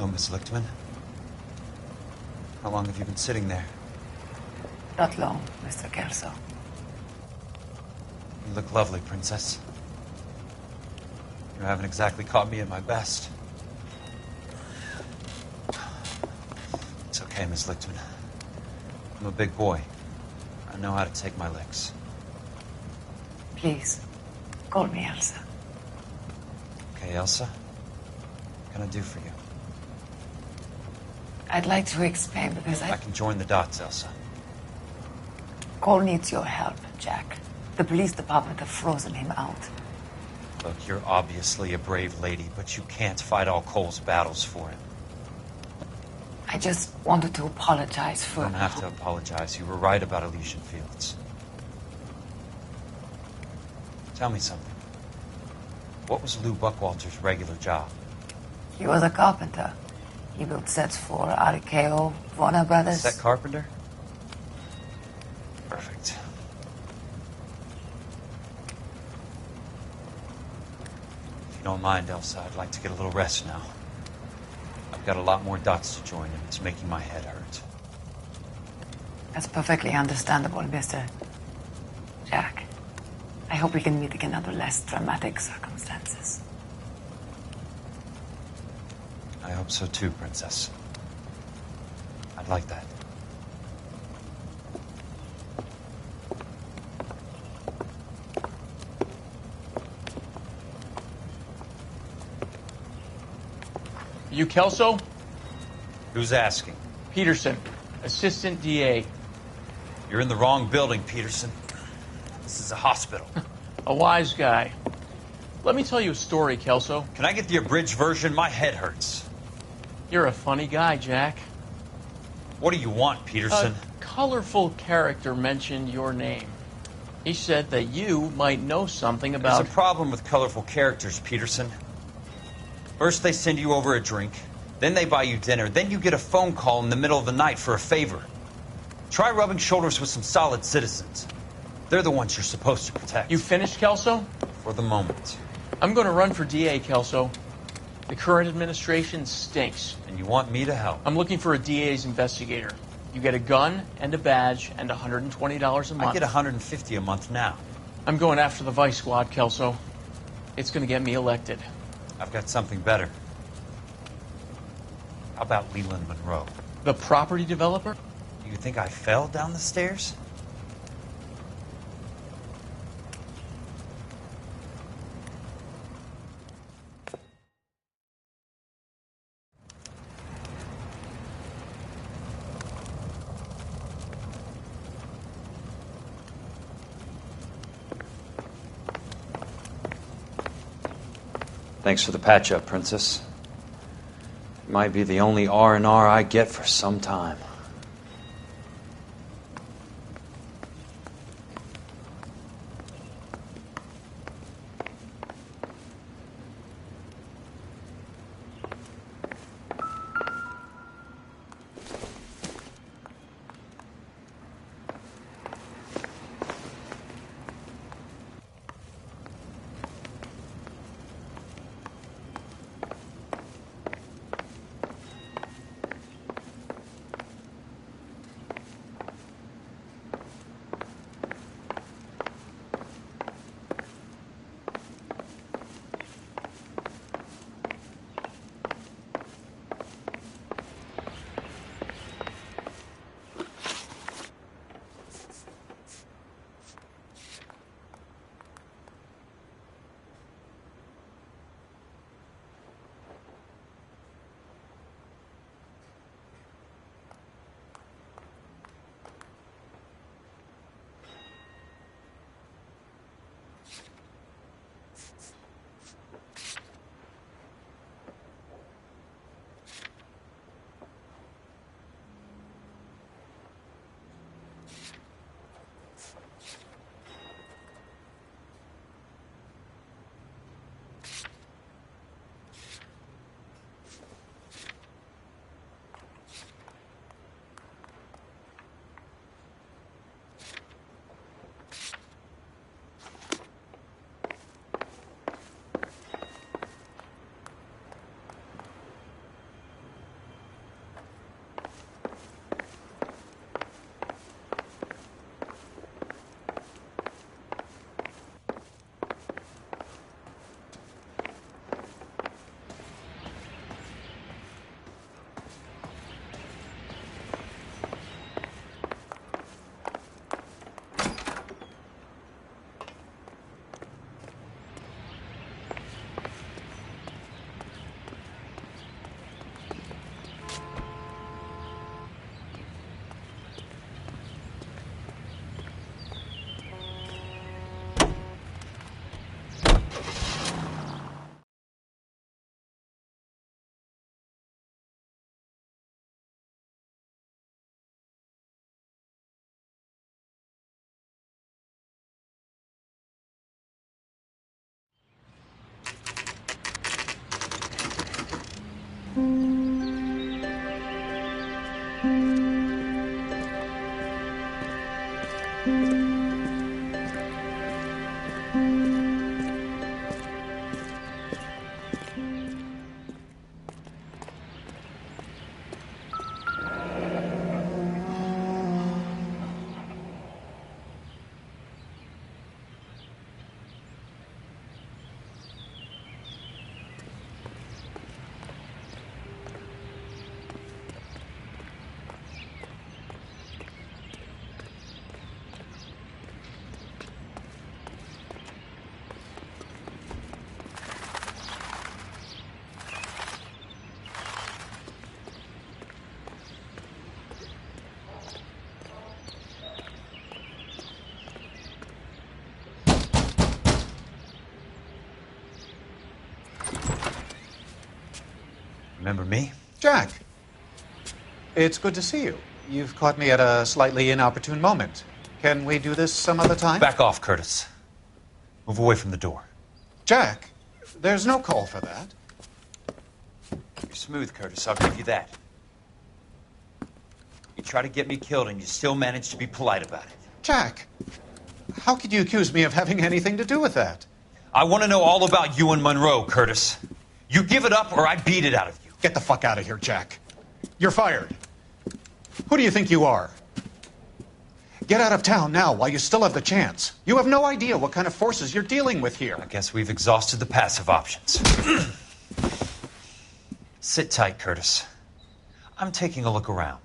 Hello, Miss Lichtman. How long have you been sitting there? Not long, Mr. Kelso. You look lovely, Princess. You haven't exactly caught me at my best. It's okay, Miss Lichtman. I'm a big boy. I know how to take my licks. Please, call me Elsa. Okay, Elsa? What can I do for you? I'd like to explain because I can join the dots, Elsa. Cole needs your help, Jack. The police department have frozen him out. Look, you're obviously a brave lady, but you can't fight all Cole's battles for him. I just wanted to apologize for... You don't have to apologize. You were right about Elysian Fields. Tell me something. What was Lou Buckwalter's regular job? He was a carpenter. He built sets for RKO, Warner Brothers. Set carpenter? Perfect. If you don't mind, Elsa, I'd like to get a little rest now. I've got a lot more dots to join, and it's making my head hurt. That's perfectly understandable, Mr. Jack. I hope we can meet again under less dramatic circumstances. I hope so too, Princess. I'd like that. You Kelso? Who's asking? Peterson, Assistant DA. You're in the wrong building, Peterson. This is a hospital. A wise guy. Let me tell you a story, Kelso. Can I get the abridged version? My head hurts. You're a funny guy, Jack. What do you want, Peterson? A colorful character mentioned your name. He said that you might know something about... There's a problem with colorful characters, Peterson. First they send you over a drink, then they buy you dinner, then you get a phone call in the middle of the night for a favor. Try rubbing shoulders with some solid citizens. They're the ones you're supposed to protect. You finished, Kelso? For the moment. I'm going to run for DA, Kelso. The current administration stinks. And you want me to help? I'm looking for a DA's investigator. You get a gun and a badge and $120 a month. I get $150 a month now. I'm going after the Vice Squad, Kelso. It's going to get me elected. I've got something better. How about Leland Monroe? The property developer? Do you think I fell down the stairs? Thanks for the patch-up, Princess. It might be the only R&R I get for some time. Remember me? Jack, it's good to see you. You've caught me at a slightly inopportune moment. Can we do this some other time? Back off, Curtis. Move away from the door. Jack, there's no call for that. You're smooth, Curtis. I'll give you that. You try to get me killed and you still manage to be polite about it. Jack, how could you accuse me of having anything to do with that? I want to know all about you and Monroe, Curtis. You give it up or I beat it out of you. Get the fuck out of here, Jack. You're fired. Who do you think you are? Get out of town now while you still have the chance. You have no idea what kind of forces you're dealing with here. I guess we've exhausted the passive options. Sit tight, Curtis. I'm taking a look around.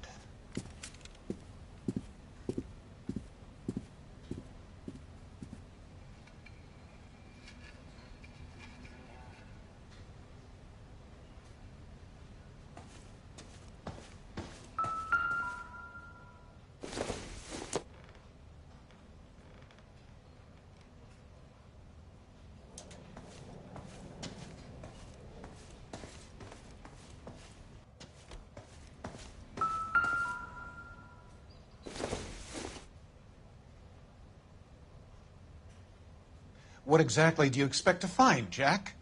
What exactly do you expect to find, Jack?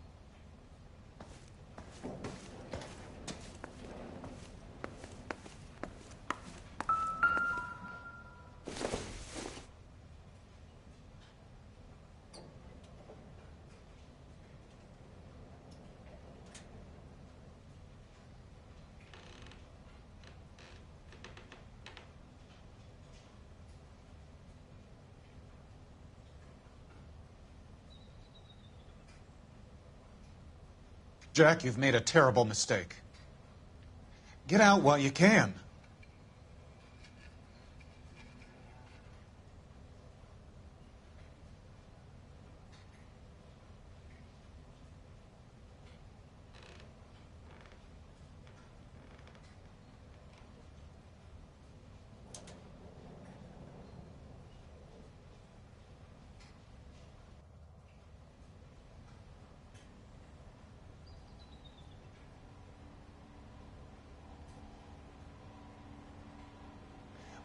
Jack, you've made a terrible mistake. Get out while you can.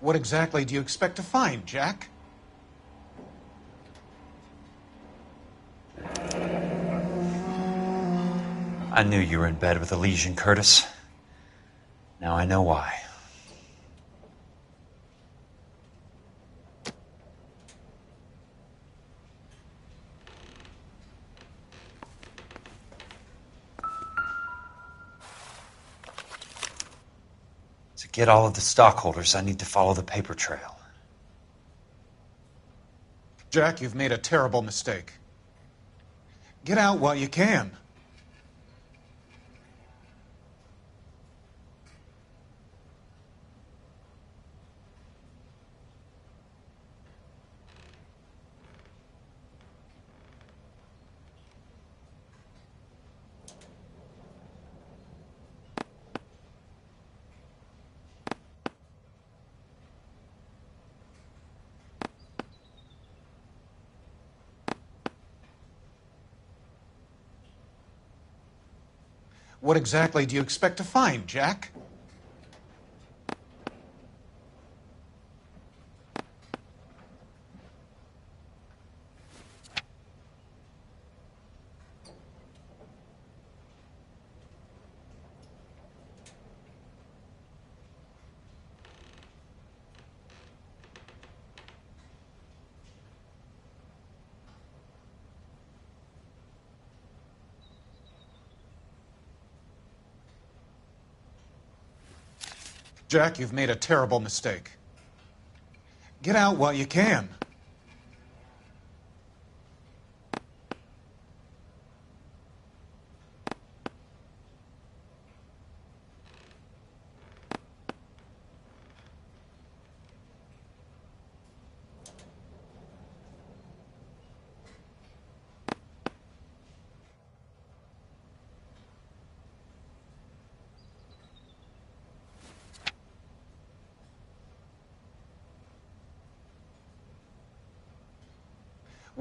What exactly do you expect to find, Jack? I knew you were in bed with a lesion, Curtis. Now I know why. To get all of the stockholders, I need to follow the paper trail. Jack, you've made a terrible mistake. Get out while you can. What exactly do you expect to find, Jack? Jack, you've made a terrible mistake. Get out while you can.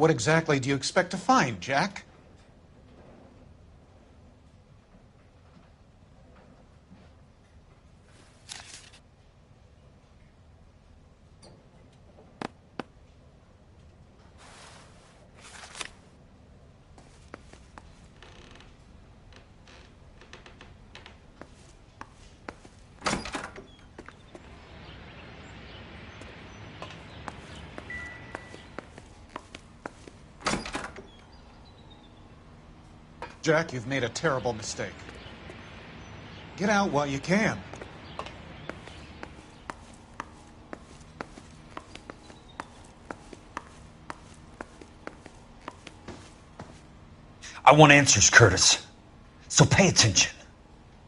What exactly do you expect to find, Jack? Jack, you've made a terrible mistake. Get out while you can. I want answers, Curtis. So pay attention.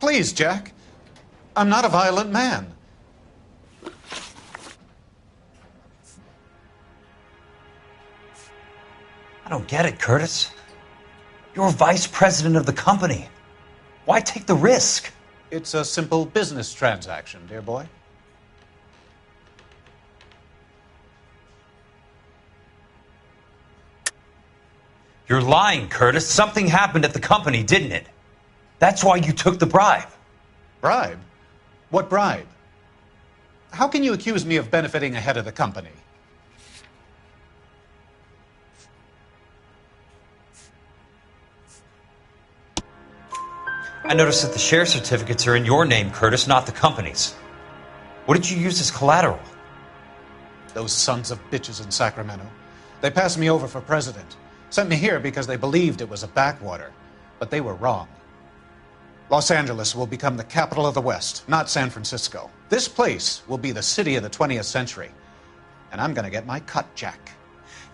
Please, Jack. I'm not a violent man. I don't get it, Curtis. You're vice president of the company. Why take the risk? It's a simple business transaction, dear boy. You're lying, Curtis. Something happened at the company, didn't it? That's why you took the bribe. Bribe? What bribe? How can you accuse me of benefiting ahead of the company? I noticed that the share certificates are in your name, Curtis, not the company's. What did you use as collateral? Those sons of bitches in Sacramento. They passed me over for president. Sent me here because they believed it was a backwater. But they were wrong. Los Angeles will become the capital of the West, not San Francisco. This place will be the city of the 20th century. And I'm gonna get my cut, Jack.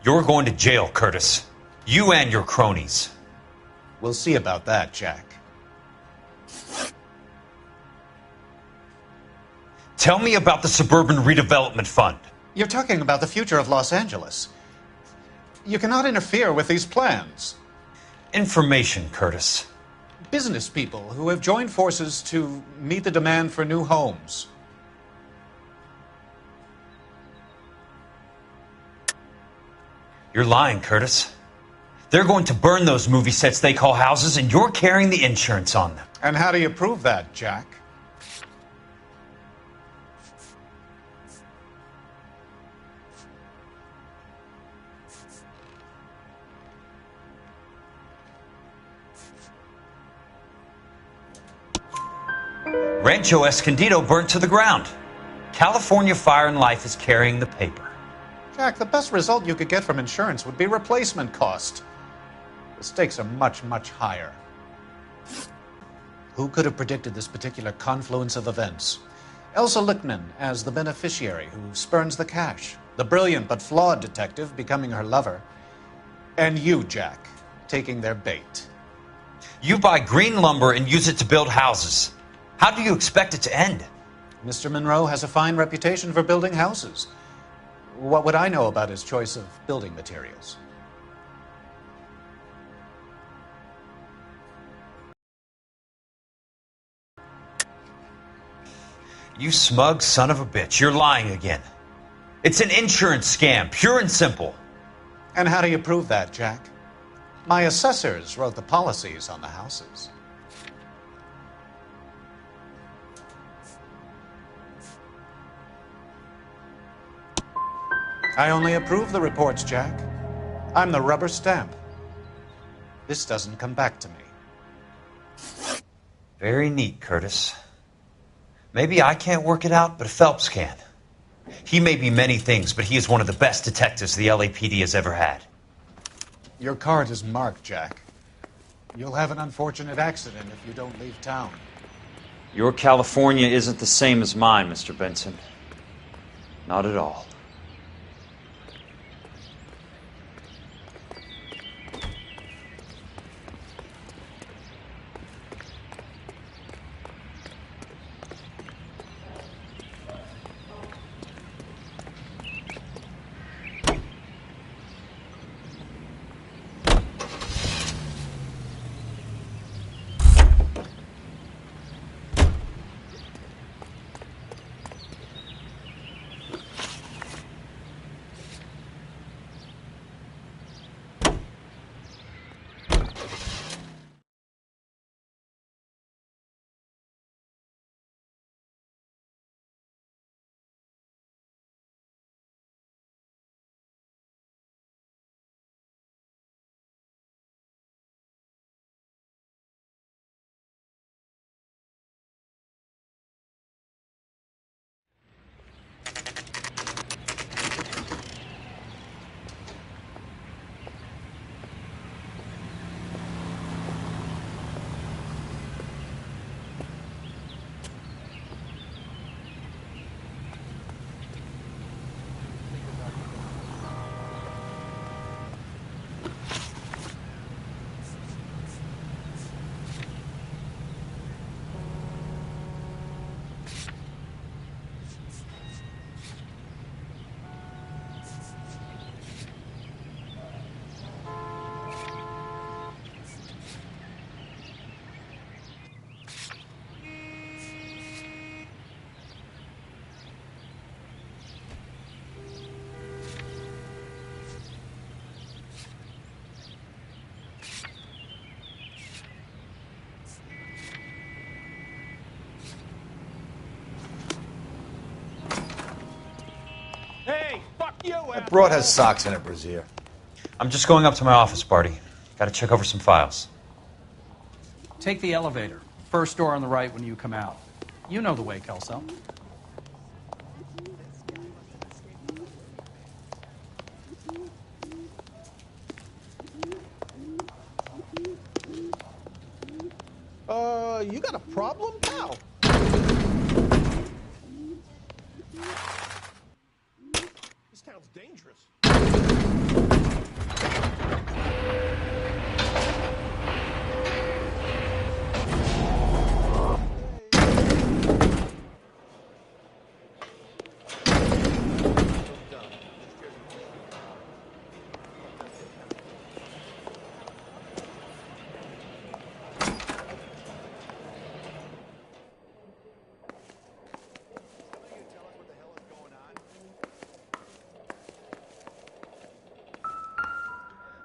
You're going to jail, Curtis. You and your cronies. We'll see about that, Jack. Tell me about the Suburban Redevelopment Fund. You're talking about the future of Los Angeles. You cannot interfere with these plans. Information, Curtis. Business people who have joined forces to meet the demand for new homes. You're lying, Curtis. They're going to burn those movie sets they call houses, and you're carrying the insurance on them. And how do you prove that, Jack? Rancho Escondido burnt to the ground. California Fire and Life is carrying the paper. Jack, the best result you could get from insurance would be replacement cost. The stakes are much, much higher. Who could have predicted this particular confluence of events? Elsa Lichtman as the beneficiary who spurns the cash. The brilliant but flawed detective becoming her lover. And you, Jack, taking their bait. You buy green lumber and use it to build houses. How do you expect it to end? Mr. Monroe has a fine reputation for building houses. What would I know about his choice of building materials? You smug son of a bitch. You're lying again. It's an insurance scam, pure and simple. And how do you prove that, Jack? My assessors wrote the policies on the houses. I only approve the reports, Jack. I'm the rubber stamp. This doesn't come back to me. Very neat, Curtis. Maybe I can't work it out, but Phelps can. He may be many things, but he is one of the best detectives the LAPD has ever had. Your card is marked, Jack. You'll have an unfortunate accident if you don't leave town. Your California isn't the same as mine, Mr. Benson. Not at all. That broad has socks in it, Brazier. I'm just going up to my office, Barty. Gotta check over some files. Take the elevator. First door on the right when you come out. You know the way, Kelso. You got a problem, pal? This town's dangerous.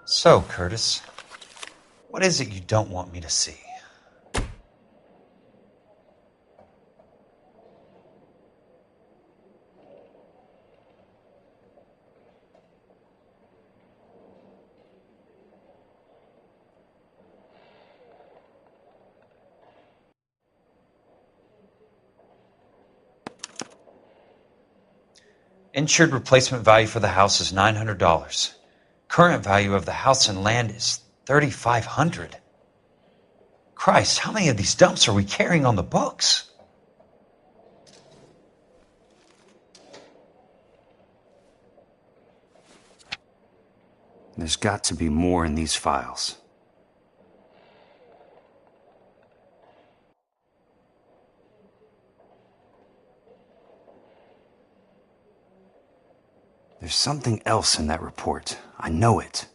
So, Curtis, what is it you don't want me to see? Insured replacement value for the house is $900. Current value of the house and land is $3,500. Christ, how many of these dumps are we carrying on the books? There's got to be more in these files. There's something else in that report. I know it.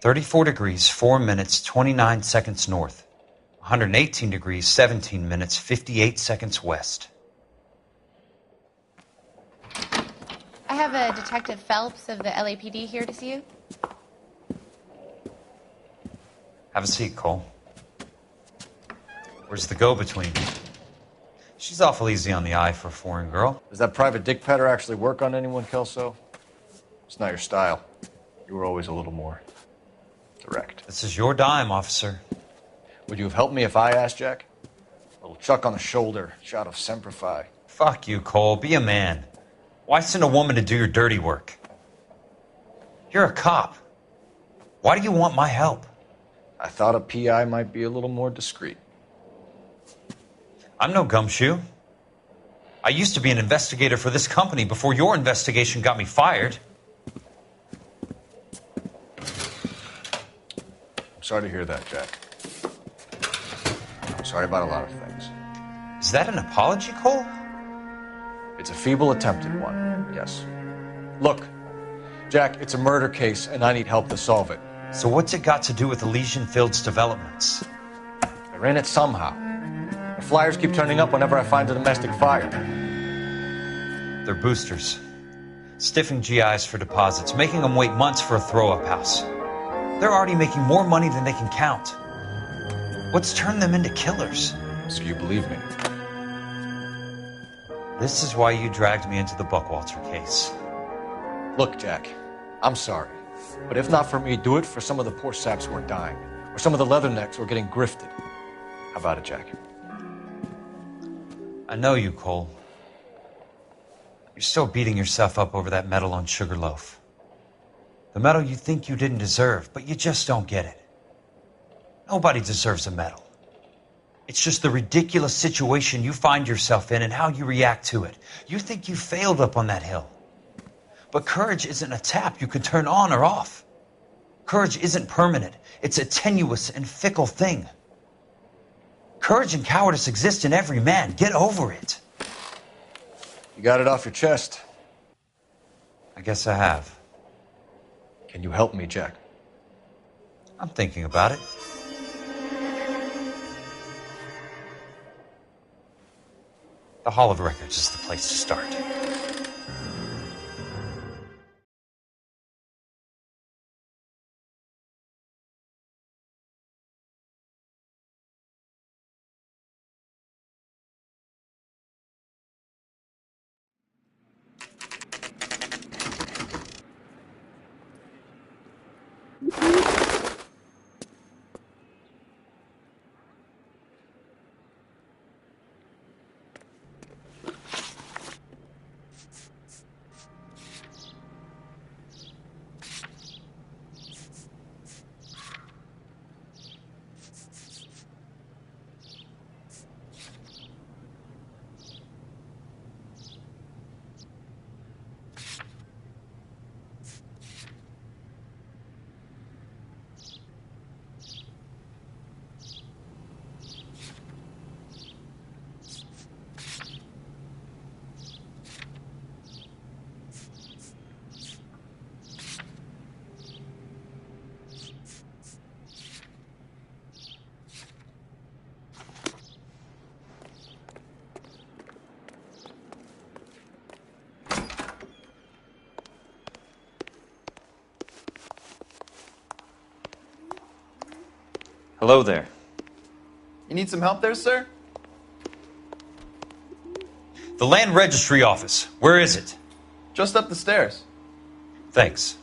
34 degrees, 4 minutes, 29 seconds north. 118 degrees, 17 minutes, 58 seconds west. I have a Detective Phelps of the LAPD here to see you. Have a seat, Cole. Where's the go-between? She's awful easy on the eye for a foreign girl. Does that private dick petter actually work on anyone, Kelso? It's not your style. You were always a little more direct. This is your dime, officer. Would you have helped me if I asked, Jack? A little chuck on the shoulder, shot of Semper Fi. Fuck you, Cole. Be a man. Why send a woman to do your dirty work? You're a cop. Why do you want my help? I thought a PI might be a little more discreet. I'm no gumshoe. I used to be an investigator for this company before your investigation got me fired. I'm sorry to hear that, Jack. I'm sorry about a lot of things. Is that an apology, Cole? It's a feeble attempt at one, yes. Look, Jack, it's a murder case, and I need help to solve it. So what's it got to do with Elysian Fields developments? They're in it somehow. The flyers keep turning up whenever I find a domestic fire. They're boosters. Stiffing GIs for deposits, making them wait months for a throw-up house. They're already making more money than they can count. What's turned them into killers? So you believe me? This is why you dragged me into the Buckwalter case. Look, Jack, I'm sorry. But if not for me, do it for some of the poor saps who are dying. Or some of the leathernecks who are getting grifted. How about it, Jack? I know you, Cole. You're still beating yourself up over that medal on Sugarloaf. The medal you think you didn't deserve, but you just don't get it. Nobody deserves a medal. It's just the ridiculous situation you find yourself in and how you react to it. You think you failed up on that hill. But courage isn't a tap you can turn on or off. Courage isn't permanent. It's a tenuous and fickle thing. Courage and cowardice exist in every man. Get over it. You got it off your chest. I guess I have. Can you help me, Jack? I'm thinking about it. The Hall of Records is the place to start. Hello there. You need some help there, sir? The Land Registry Office. Where is it? Just up the stairs. Thanks.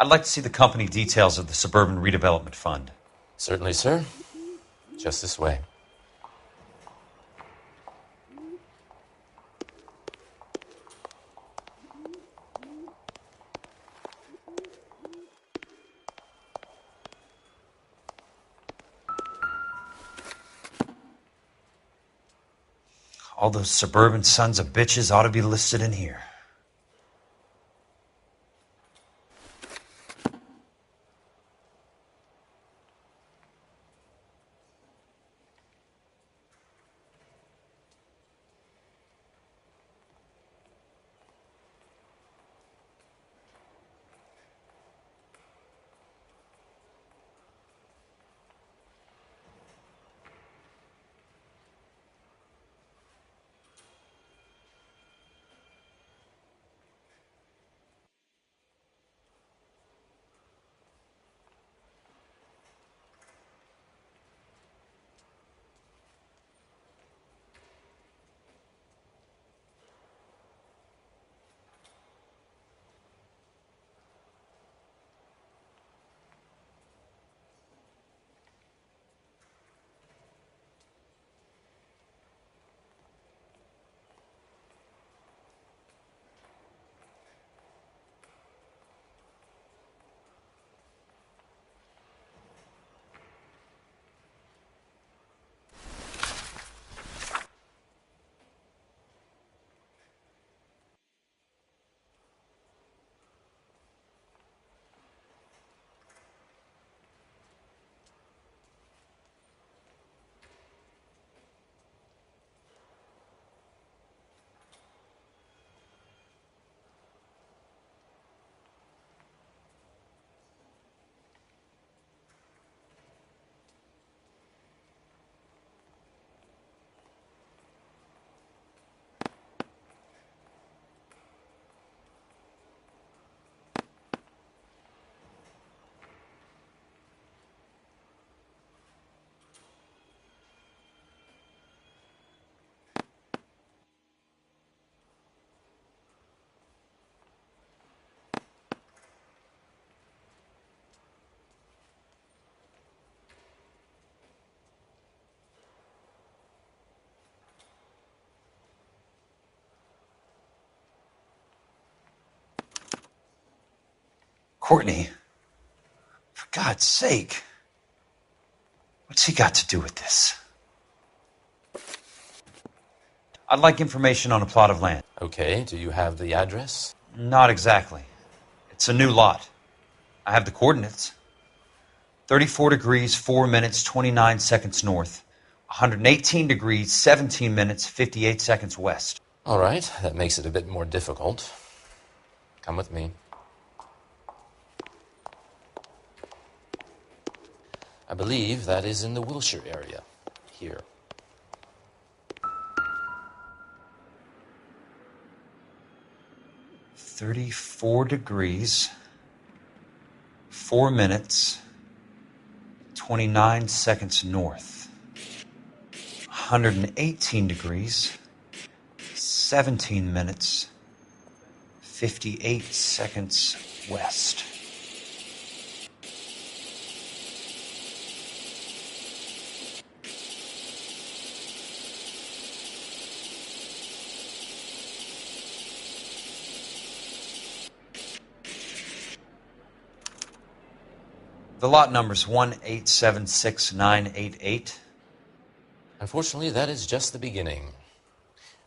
I'd like to see the company details of the Suburban Redevelopment Fund. Certainly, sir. Just this way. All those suburban sons of bitches ought to be listed in here. Courtney, for God's sake, what's he got to do with this? I'd like information on a plot of land. Okay, do you have the address? Not exactly. It's a new lot. I have the coordinates. 34 degrees, 4 minutes, 29 seconds north. 118 degrees, 17 minutes, 58 seconds west. All right, that makes it a bit more difficult. Come with me. I believe that is in the Wilshire area. Here. "34 degrees, 4 minutes, 29 seconds north. 118 degrees, 17 minutes, 58 seconds west." The lot number's 1876988. Unfortunately, that is just the beginning.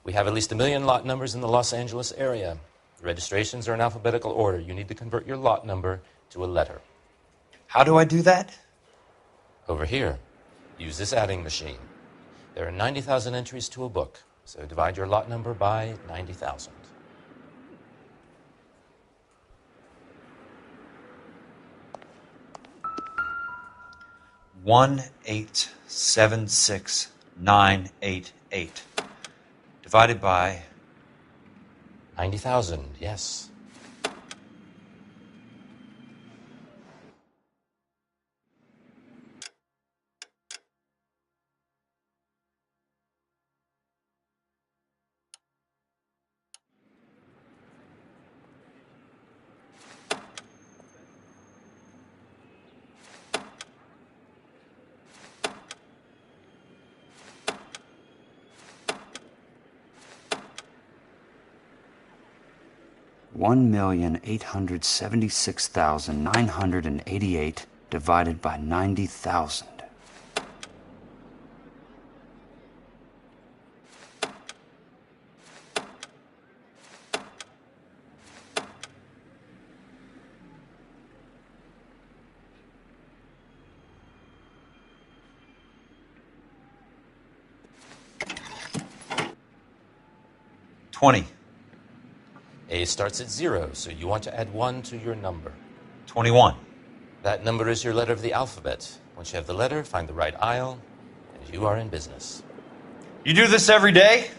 We have at least 1 million lot numbers in the Los Angeles area. The registrations are in alphabetical order. You need to convert your lot number to a letter. How do I do that? Over here, use this adding machine. There are 90,000 entries to a book, so divide your lot number by 90,000. One 1876988 divided by 90,000, yes. 1,876,988 divided by 90,000. $20. A starts at 0, so you want to add 1 to your number. 21. That number is your letter of the alphabet. Once you have the letter, find the right aisle, and you are in business. You do this every day?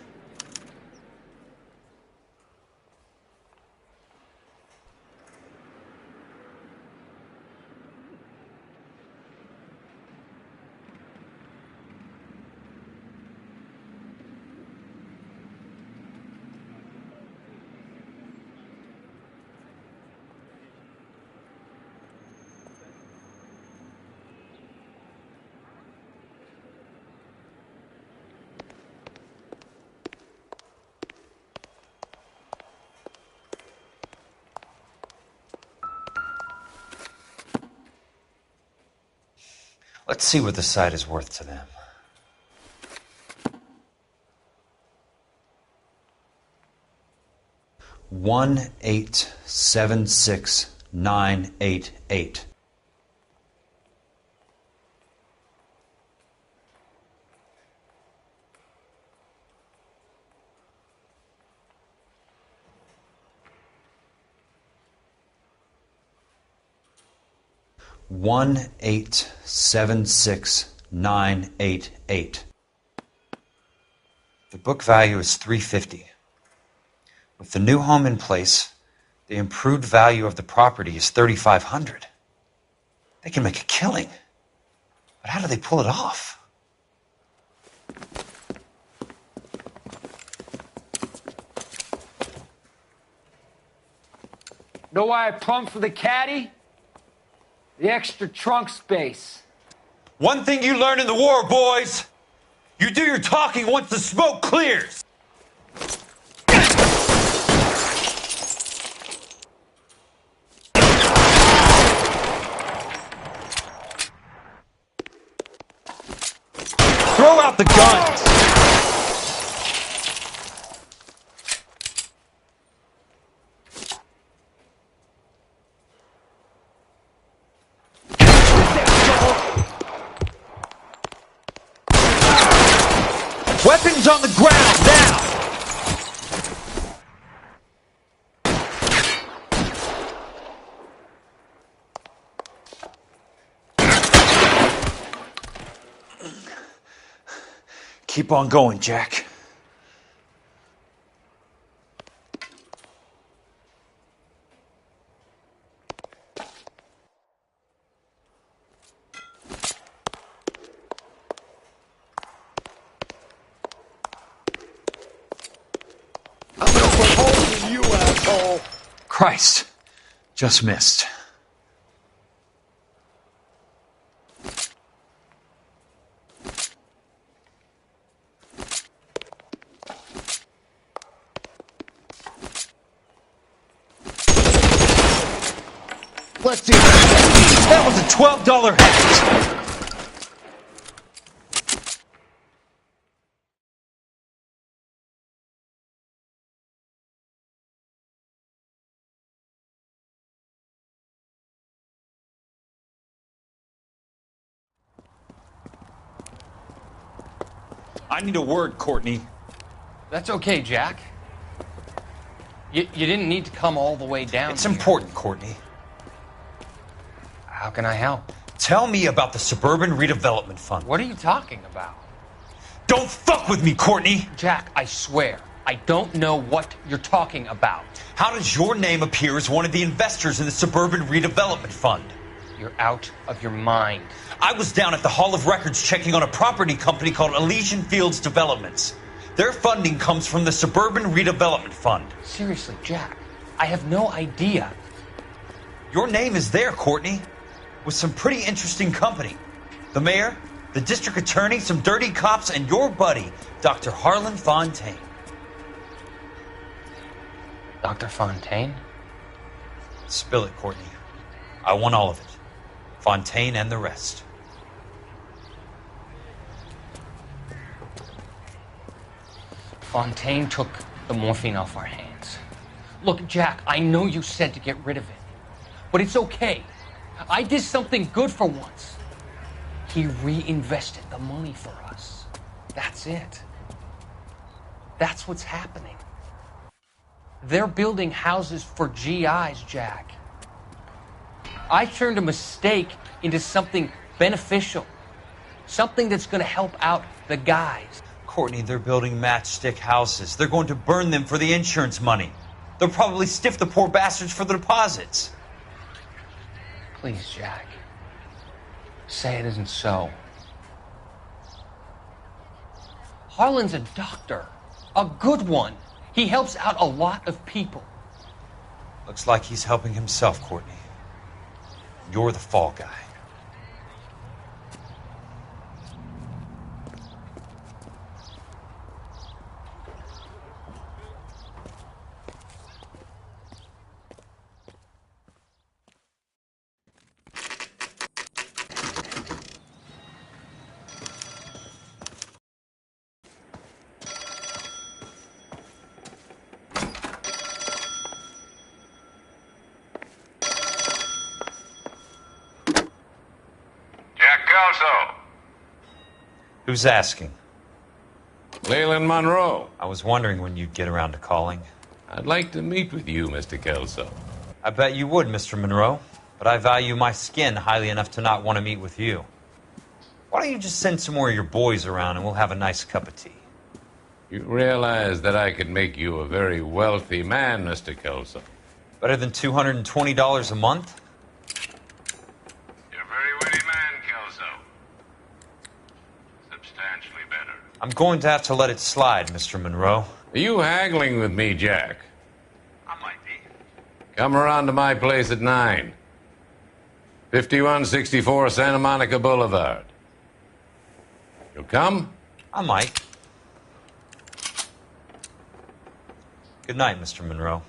Let's see what the site is worth to them. $1,876,988. $1,876,988. The book value is $350. With the new home in place, the improved value of the property is $3,500. They can make a killing. But how do they pull it off? Know why I plumbed for the caddy? The extra trunk space. One thing you learn in the war, boys. You do your talking once the smoke clears. Throw out the guns. Weapons on the ground, now! Keep on going, Jack. Christ, just missed. Let's see. That was a $12 hat. I need a word, Courtney. That's okay, Jack. You didn't need to come all the way down. It's important, Courtney. How can I help? Tell me about the Suburban Redevelopment Fund. What are you talking about? Don't fuck with me, Courtney! Jack, I swear, I don't know what you're talking about. How does your name appear as one of the investors in the Suburban Redevelopment Fund? You're out of your mind. I was down at the Hall of Records checking on a property company called Elysian Fields Developments. Their funding comes from the Suburban Redevelopment Fund. Seriously, Jack, I have no idea. Your name is there, Courtney, with some pretty interesting company. The mayor, the district attorney, some dirty cops, and your buddy, Dr. Harlan Fontaine. Dr. Fontaine? Spill it, Courtney. I want all of it. Fontaine and the rest. Fontaine took the morphine off our hands. Look, Jack, I know you said to get rid of it, but it's okay. I did something good for once. He reinvested the money for us. That's it. That's what's happening. They're building houses for GIs, Jack. I turned a mistake into something beneficial. Something that's going to help out the guys. Courtney, they're building matchstick houses. They're going to burn them for the insurance money. They'll probably stiff the poor bastards for the deposits. Please, Jack. Say it isn't so. Harlan's a doctor. A good one. He helps out a lot of people. Looks like he's helping himself, Courtney. You're the fall guy. Who's asking? Leland Monroe. I was wondering when you'd get around to calling. I'd like to meet with you, Mr. Kelso. I bet you would, Mr. Monroe. But I value my skin highly enough to not want to meet with you. Why don't you just send some more of your boys around and we'll have a nice cup of tea? You realize that I could make you a very wealthy man, Mr. Kelso. Better than $220 a month? You're a very witty man, Kelso. Substantially better. I'm going to have to let it slide, Mr. Monroe. Are you haggling with me, Jack? I might be. Come around to my place at 9. 5164 Santa Monica Boulevard. You'll come? I might. Good night, Mr. Monroe.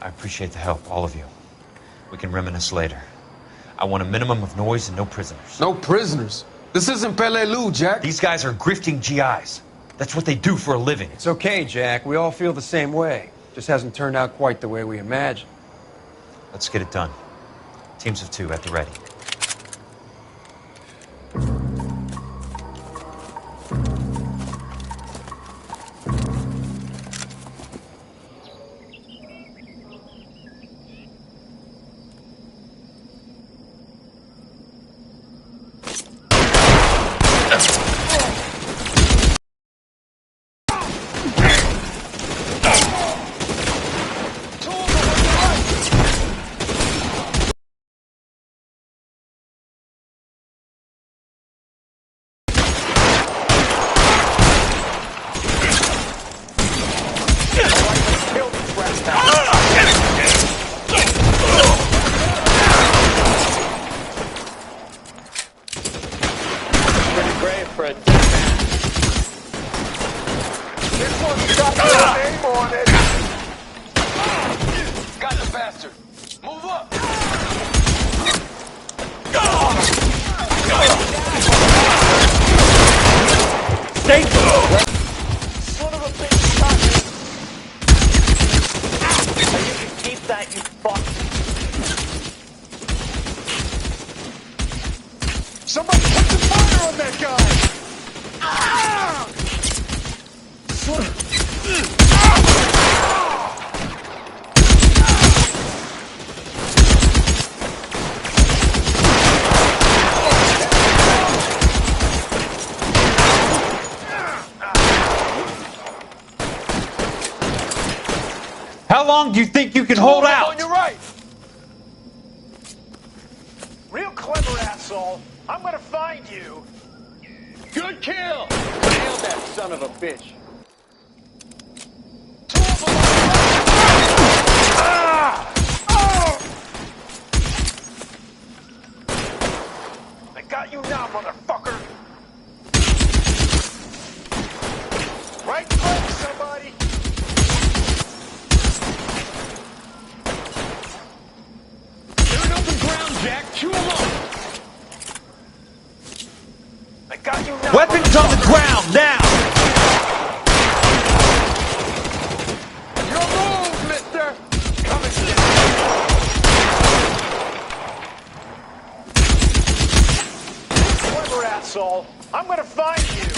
I appreciate the help, all of you. We can reminisce later. I want a minimum of noise and no prisoners. No prisoners? This isn't Peleliu, Jack. These guys are grifting GIs. That's what they do for a living. It's okay, Jack. We all feel the same way. Just hasn't turned out quite the way we imagined. Let's get it done. Teams of 2 at the ready. Move up! Stay low! Son of a bitch, shot me! And you can keep that, you fuck! Somebody put some fire on that guy! Ah! How long do you think you can hold out? On your right! Real clever, asshole. I'm gonna find you. Good kill! Nailed that son of a bitch. Two of them. Ah! Oh! I got you now, motherfucker. Right foot, somebody. They're in open ground, Jack. Chew them up. I got you now. Weapons on the ground now! Your move, mister! Coming down. Clever asshole. I'm gonna find you.